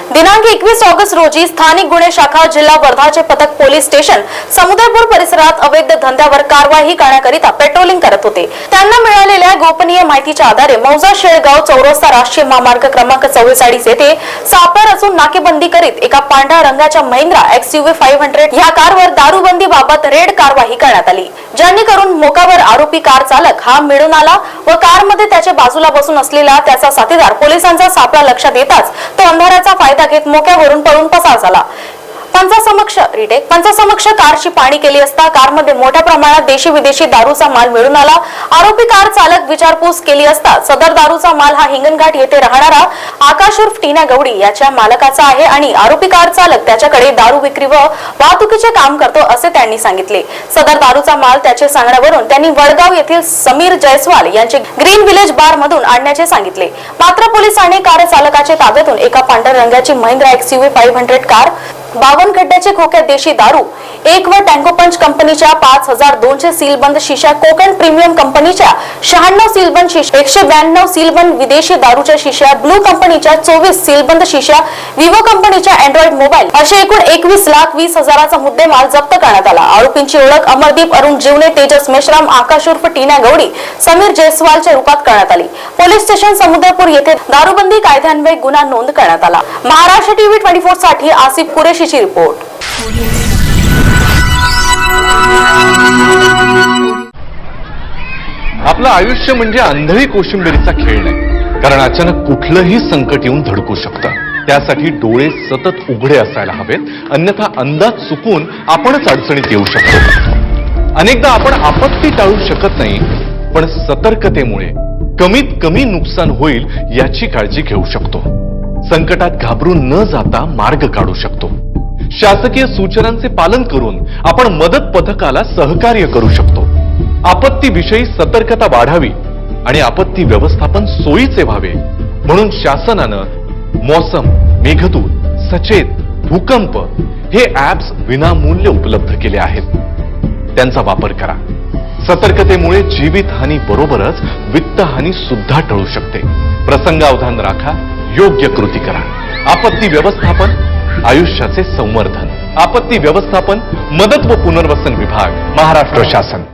दिनांक 21 ऑगस्ट रोजी स्थानिक गुन्हे शाखा जिल्हा वर्धाचे पथक पोलीस स्टेशन समुद्रपूर परिसरात अवैध धंद्यावर कारवाई करण्याकरिता पेट्रोलिंग करत होते। त्यांना मिळालेल्या गोपनीय माहितीच्या आधारे मौजा शेळगाव चौरस्ता राष्ट्रीय महामार्ग क्रमांक 44 येथे सापळा रचून नाकेबंदी करीत एका पांढऱ्या रंगाच्या महिंद्रा XUV 500 या कारवर दारूबंदी बाबत रेड कारवाई करण्यात आली, ज्यांनी करून मोकावर आरोपी कार चालक हा मिळून आला व कारमध्ये त्याच्या बाजूला बसून असलेला त्याचा साथीदार पोलिसांचा सापळा लक्षात येताच तो अंधाराचा फायदा घेत मोक्यावरून पळून पसार झाला। पंचासमक्ष कारची पाहणी केली असता कारमध्ये मोठ्या प्रमाणात देशी विदेशी दारूचा माल मिळून आला। आरोपी कार चालक विचारपूस केली असता सदर दारूचा माल हा हिंगणघाट येथे राहणारा आकाश उर्फ टीना गवडी याच्या मालकाचा आहे आणि आरोपी कार चालक त्याच्याकडे दारू विक्री व वाहतुकीचे काम करतो असे त्यांनी सांगितले। सदर दारूचा माल त्याचे सांगण्यावरून त्यांनी वडगाव येथील समीर जयस्वाल यांचे ग्रीन विलेज बार मधून आणण्याचे सांगितले। मात्र पोलिसांनी कार चालकाच्या ताब्यातून एका पांढऱ्या रंगाची महिंद्रा XUV 500 कार, 52 खड्ड्याचे खोक्यात देशी दारू, एक व टँगो पंच कंपनीच्या 5200 सीलबंद शिशा, कोकण प्रीमियम कंपनीच्या 96 सीलबंद शिशा, 192 सीलबंद विदेशी दारूच्या शिशा, ब्लू कंपनीच्या 24 सीलबंद शिशा, विवो कंपनीच्या अँड्रॉइड मोबाईल असे एकूण 21,20,000चा मुद्देमाल जप्त करण्यात आला। आरोपींची ओळख अमरदीप अरुण जीवने, तेजस मेश्राम, आकाश उर्फ टीना गवडी, समीर जयस्वालच्या रूपात करण्यात आली। पोलीस स्टेशन समुद्रपूर येथे दारूबंदी कायद्यान्वये गुन्हा नोंद करण्यात आला। महाराष्ट्र टीव्ही 24 साठी आसिफ कुरेशीची रिपोर्ट। आपलं आयुष्य म्हणजे आंधळी कोशिंबिरीचा खेळ नाही, कारण अचानक कुठलंही संकट येऊन धडकू शकतं। त्यासाठी डोळे सतत उघडे असायला हवेत, अन्यथा अंदाज चुकून आपणच अडचणीत येऊ शकतो। अनेकदा आपण आपत्ती टाळू शकत नाही, पण सतर्कतेमुळे कमीत कमी नुकसान होईल याची काळजी घेऊ शकतो। संकटात घाबरून न जाता मार्ग काढू शकतो। शासकीय सूचनांचे पालन करून आपण मदत पथकाला सहकार्य करू शकतो। आपत्तीविषयी सतर्कता वाढावी आणि आपत्ती व्यवस्थापन सोयीचे व्हावे म्हणून शासनानं मौसम, मेघदूत, सचेत, भूकंप हे ऍप्स विनामूल्य उपलब्ध केले आहेत। त्यांचा वापर करा। सतर्कतेमुळे जीवितहानी बरोबरच वित्तहानी सुद्धा टळू शकते। प्रसंगावधान राखा, योग्य कृती करा। आपत्ती व्यवस्थापन आयुष्याचे संवर्धन। आपत्ती व्यवस्थापन, मदत व पुनर्वसन विभाग, महाराष्ट्र शासन।